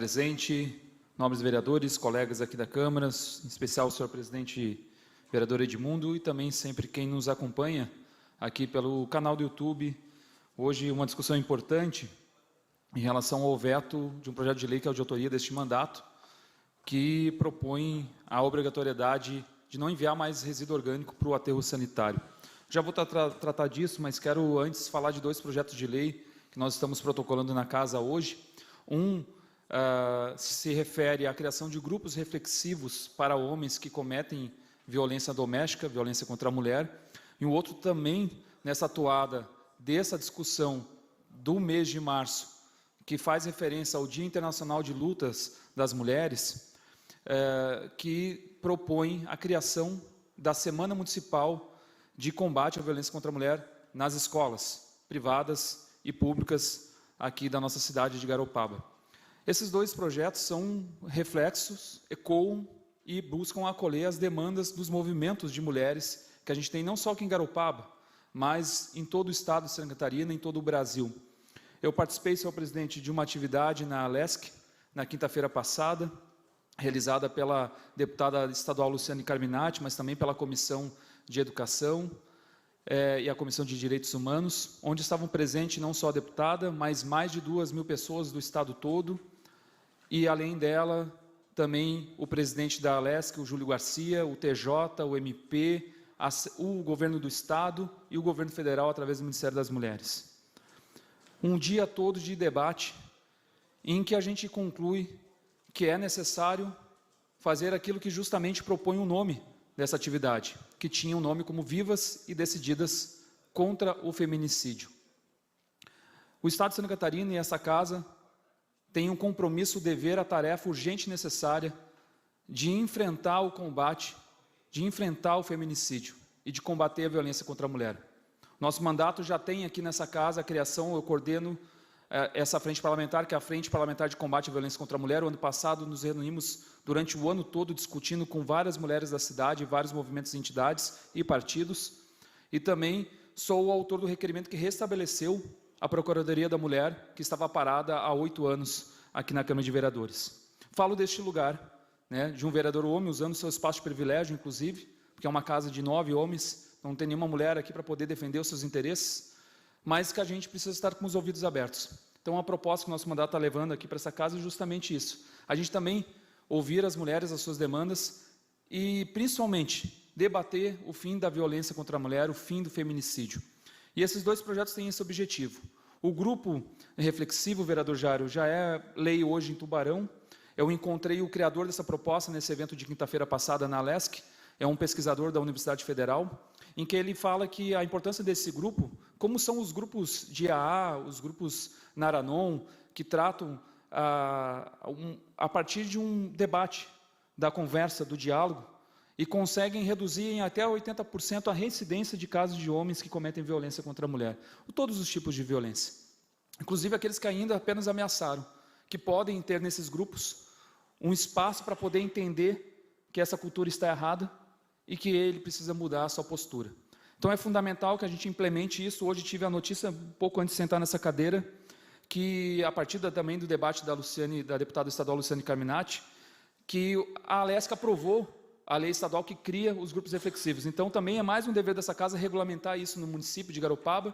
Presente, nobres vereadores, colegas aqui da Câmara, em especial o senhor presidente vereador Edmundo e também sempre quem nos acompanha aqui pelo canal do YouTube. Hoje uma discussão importante em relação ao veto de um projeto de lei que é de autoria deste mandato, que propõe a obrigatoriedade de não enviar mais resíduo orgânico para o aterro sanitário. Já vou tratar disso, mas quero antes falar de dois projetos de lei que nós estamos protocolando na casa hoje. Se refere à criação de grupos reflexivos para homens que cometem violência doméstica, violência contra a mulher, e o outro também nessa atuada dessa discussão do mês de março, que faz referência ao Dia Internacional de Lutas das Mulheres, que propõe a criação da Semana Municipal de Combate à Violência contra a Mulher nas escolas privadas e públicas aqui da nossa cidade de Garopaba. Esses dois projetos são reflexos, ecoam e buscam acolher as demandas dos movimentos de mulheres que a gente tem não só aqui em Garopaba, mas em todo o estado de Santa Catarina, em todo o Brasil. Eu participei, senhor presidente, de uma atividade na Alesc, na quinta-feira passada, realizada pela deputada estadual Luciane Carminati, mas também pela Comissão de Educação e a Comissão de Direitos Humanos, onde estavam presentes não só a deputada, mas mais de 2.000 pessoas do estado todo, e além dela, também o presidente da Alesc, o Júlio Garcia, o TJ, o MP, o governo do estado e o governo federal através do Ministério das Mulheres. Um dia todo de debate em que a gente conclui que é necessário fazer aquilo que justamente propõe o nome dessa atividade, que tinha um nome como Vivas e Decididas contra o Feminicídio. O Estado de Santa Catarina e essa casa têm um compromisso, o dever, a tarefa urgente e necessária de enfrentar o combate, de enfrentar o feminicídio e de combater a violência contra a mulher. Nosso mandato já tem aqui nessa casa a criação, eu coordeno essa frente parlamentar, que é a Frente Parlamentar de Combate à Violência contra a Mulher. O ano passado nos reunimos durante o ano todo discutindo com várias mulheres da cidade, vários movimentos, entidades e partidos. E também sou o autor do requerimento que restabeleceu a Procuradoria da Mulher, que estava parada há 8 anos aqui na Câmara de Vereadores. Falo deste lugar, de um vereador homem, usando seu espaço de privilégio, inclusive, porque é uma casa de 9 homens, não tem nenhuma mulher aqui para poder defender os seus interesses, mas que a gente precisa estar com os ouvidos abertos. Então, a proposta que o nosso mandato está levando aqui para essa casa é justamente isso. A gente também ouvir as mulheres, as suas demandas e, principalmente, debater o fim da violência contra a mulher, o fim do feminicídio. E esses dois projetos têm esse objetivo. O grupo reflexivo, vereador Jário, já é lei hoje em Tubarão. Eu encontrei o criador dessa proposta nesse evento de quinta-feira passada na Alesc, é um pesquisador da Universidade Federal, em que ele fala que a importância desse grupo, como são os grupos de AA, os grupos Naranon, que tratam a partir de um debate, da conversa, do diálogo, e conseguem reduzir em até 80% a reincidência de casos de homens que cometem violência contra a mulher, todos os tipos de violência, inclusive aqueles que ainda apenas ameaçaram, que podem ter nesses grupos um espaço para poder entender que essa cultura está errada, e que ele precisa mudar a sua postura. Então é fundamental que a gente implemente isso. Hoje tive a notícia, um pouco antes de sentar nessa cadeira, que a partir também do debate da deputada estadual Luciane Carminati, que a Alesc aprovou a lei estadual que cria os grupos reflexivos. Então também é mais um dever dessa casa regulamentar isso no município de Garopaba.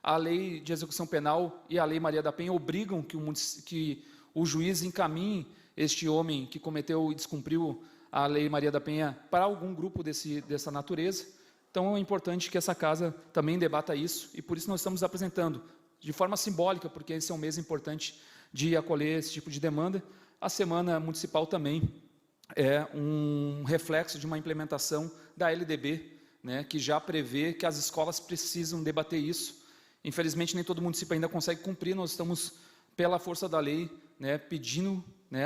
A lei de execução penal e a lei Maria da Penha obrigam que o juiz encaminhe este homem que cometeu e descumpriu a lei Maria da Penha para algum grupo dessa natureza. Então é importante que essa casa também debata isso, e por isso nós estamos apresentando, de forma simbólica, porque esse é um mês importante de acolher esse tipo de demanda. A Semana Municipal também é um reflexo de uma implementação da LDB, que já prevê que as escolas precisam debater isso. Infelizmente, nem todo município ainda consegue cumprir, nós estamos, pela força da lei, pedindo,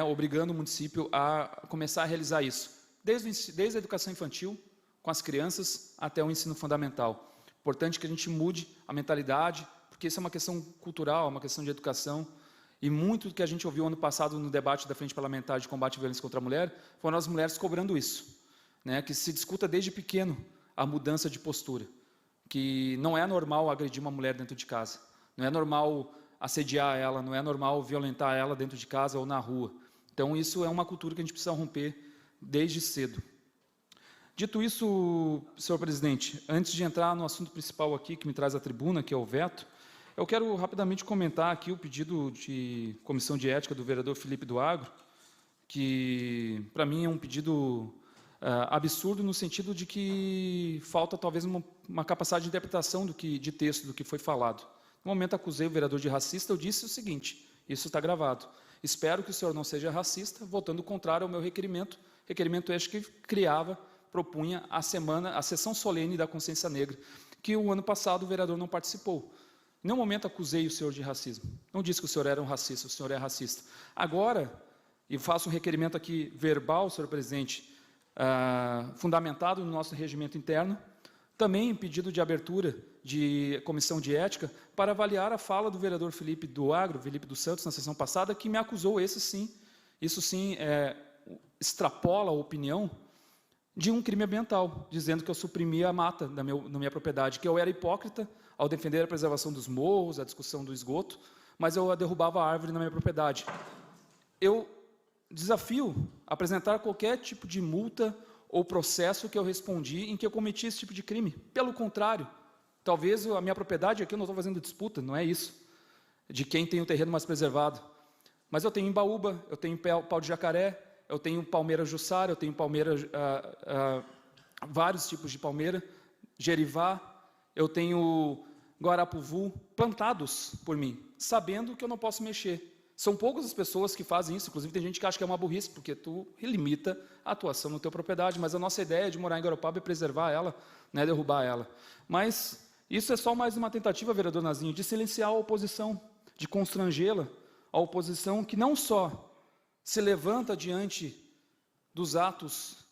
obrigando o município a começar a realizar isso, desde a educação infantil, com as crianças, até o ensino fundamental. Importante que a gente mude a mentalidade, porque isso é uma questão cultural, uma questão de educação, e muito do que a gente ouviu ano passado no debate da Frente Parlamentar de Combate à Violência contra a Mulher, foram as mulheres cobrando isso, que se discuta desde pequeno a mudança de postura, que não é normal agredir uma mulher dentro de casa, não é normal assediar ela, não é normal violentar ela dentro de casa ou na rua. Então, isso é uma cultura que a gente precisa romper desde cedo. Dito isso, senhor presidente, antes de entrar no assunto principal aqui, que me traz à tribuna, que é o veto, eu quero rapidamente comentar aqui o pedido de comissão de ética do vereador Felipe do Agro, que, para mim, é um pedido absurdo no sentido de que falta, talvez, uma capacidade de interpretação de texto do que foi falado. No momento, acusei o vereador de racista, eu disse o seguinte, isso está gravado, espero que o senhor não seja racista, votando contrário ao meu requerimento este que propunha a sessão solene da consciência negra, que o ano passado o vereador não participou. Em nenhum momento acusei o senhor de racismo, não disse que o senhor era um racista, o senhor é racista. Agora, e faço um requerimento aqui verbal, senhor presidente, fundamentado no nosso regimento interno, também pedido de abertura de comissão de ética para avaliar a fala do vereador Felipe do Agro, Felipe dos Santos, na sessão passada, que me acusou, isso sim, extrapola a opinião de um crime ambiental, dizendo que eu suprimia a mata na minha propriedade, que eu era hipócrita ao defender a preservação dos morros, a discussão do esgoto, mas eu derrubava a árvore na minha propriedade. Eu desafio a apresentar qualquer tipo de multa ou processo que eu respondi em que eu cometi esse tipo de crime. Pelo contrário, talvez a minha propriedade aqui eu não estou fazendo disputa, não é isso, de quem tem o terreno mais preservado. Mas eu tenho embaúba, eu tenho pau de jacaré, eu tenho palmeira jussara, eu tenho palmeira, vários tipos de palmeira, gerivá, eu tenho guarapuvu, plantados por mim, sabendo que eu não posso mexer. São poucas as pessoas que fazem isso, inclusive tem gente que acha que é uma burrice, porque tu limita a atuação na tua propriedade, mas a nossa ideia é de morar em Garopaba e preservar ela, não é derrubar ela. Mas isso é só mais uma tentativa, vereador Nazinho, de silenciar a oposição, de constrangê-la, a oposição que não só se levanta diante dos atos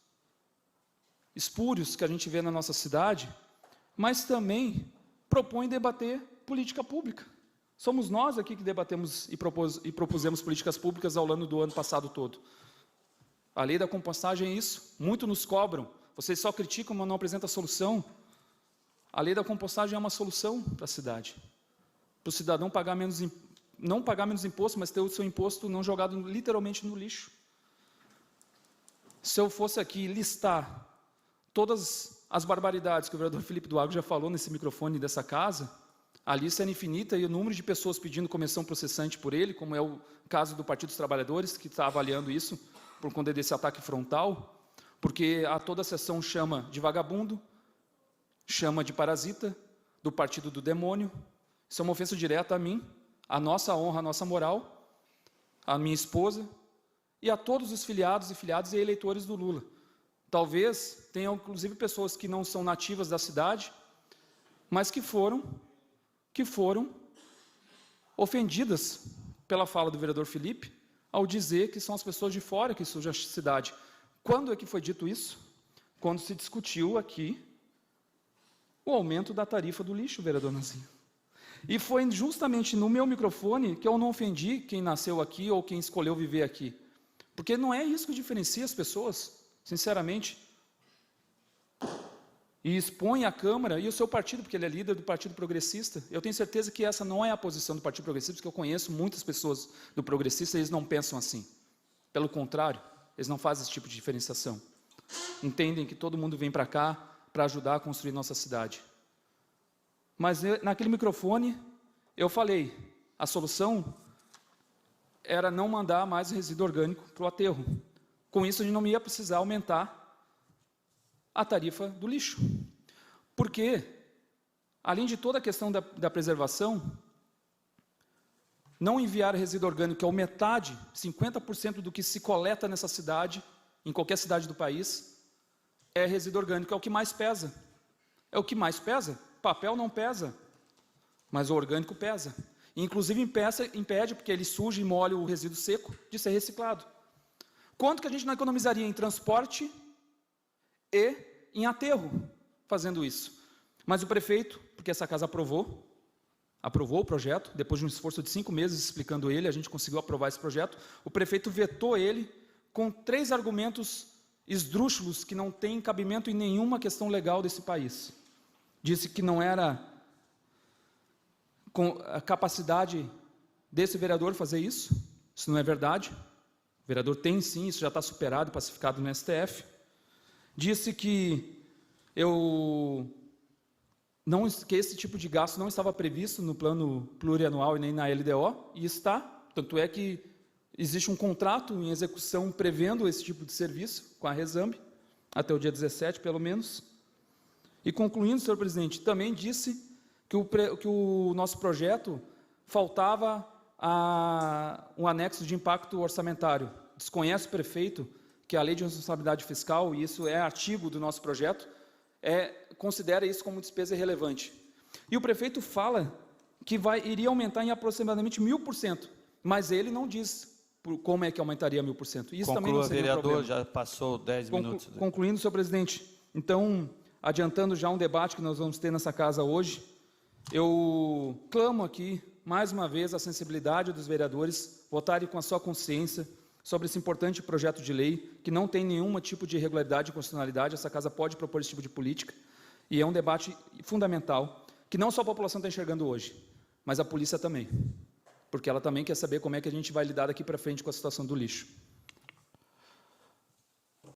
espúrios que a gente vê na nossa cidade, mas também propõe debater política pública. Somos nós aqui que debatemos e propusemos políticas públicas ao longo do ano passado todo. A lei da compostagem é isso, muito nos cobram, vocês só criticam, mas não apresentam solução. A lei da compostagem é uma solução para a cidade, para o cidadão pagar não pagar menos imposto, mas ter o seu imposto não jogado literalmente no lixo. Se eu fosse aqui listar todas as barbaridades que o vereador Felipe do Agro já falou nesse microfone dessa casa, a lista era infinita e o número de pessoas pedindo comissão processante por ele, como é o caso do Partido dos Trabalhadores, que está avaliando isso por conta desse ataque frontal, porque a toda a sessão chama de vagabundo, chama de parasita, do partido do demônio. Isso é uma ofensa direta a mim, a nossa honra, a nossa moral, a minha esposa e a todos os filiados e filiadas e eleitores do Lula. Talvez tenham, inclusive, pessoas que não são nativas da cidade, mas que foram ofendidas pela fala do vereador Felipe, ao dizer que são as pessoas de fora que sujam a cidade. Quando é que foi dito isso? Quando se discutiu aqui o aumento da tarifa do lixo, vereador Nazinho. E foi justamente no meu microfone que eu não ofendi quem nasceu aqui ou quem escolheu viver aqui. Porque não é isso que diferencia as pessoas, sinceramente. E expõe a Câmara e o seu partido, porque ele é líder do Partido Progressista. Eu tenho certeza que essa não é a posição do Partido Progressista, porque eu conheço muitas pessoas do Progressista e eles não pensam assim. Pelo contrário, eles não fazem esse tipo de diferenciação. Entendem que todo mundo vem para cá para ajudar a construir nossa cidade. Mas naquele microfone eu falei, a solução era não mandar mais resíduo orgânico para o aterro. Com isso a gente não ia precisar aumentar a tarifa do lixo. Porque, além de toda a questão da preservação, não enviar resíduo orgânico, que é metade, 50% do que se coleta nessa cidade, em qualquer cidade do país, é resíduo orgânico, é o que mais pesa. É o que mais pesa. Papel não pesa, mas o orgânico pesa. Inclusive impede, porque ele suja e molha o resíduo seco, de ser reciclado. Quanto que a gente não economizaria em transporte e em aterro, fazendo isso? Mas o prefeito, porque essa casa aprovou o projeto, depois de um esforço de 5 meses explicando ele, a gente conseguiu aprovar esse projeto, o prefeito vetou ele com 3 argumentos esdrúxulos que não têm cabimento em nenhuma questão legal desse país. Disse que não era com a capacidade desse vereador fazer isso. Isso não é verdade. O vereador tem sim, isso já está superado e pacificado no STF. Disse que que esse tipo de gasto não estava previsto no plano plurianual e nem na LDO, e está. Tanto é que existe um contrato em execução prevendo esse tipo de serviço com a Resamb, até o dia 17, pelo menos. E concluindo, senhor presidente, também disse que o nosso projeto faltava um anexo de impacto orçamentário. Desconhece o prefeito que a Lei de Responsabilidade Fiscal, e isso é artigo do nosso projeto, considera isso como despesa irrelevante. E o prefeito fala que iria aumentar em aproximadamente 1000%, mas ele não diz como é que aumentaria 1000%. Isso também não seria vereador, um problema. já passou 10 minutos. Concluindo, senhor presidente, então, adiantando já um debate que nós vamos ter nessa casa hoje, eu clamo aqui, mais uma vez, a sensibilidade dos vereadores votarem com a sua consciência sobre esse importante projeto de lei, que não tem nenhum tipo de irregularidade e constitucionalidade. Essa casa pode propor esse tipo de política, e é um debate fundamental, que não só a população está enxergando hoje, mas a polícia também, porque ela também quer saber como é que a gente vai lidar daqui para frente com a situação do lixo.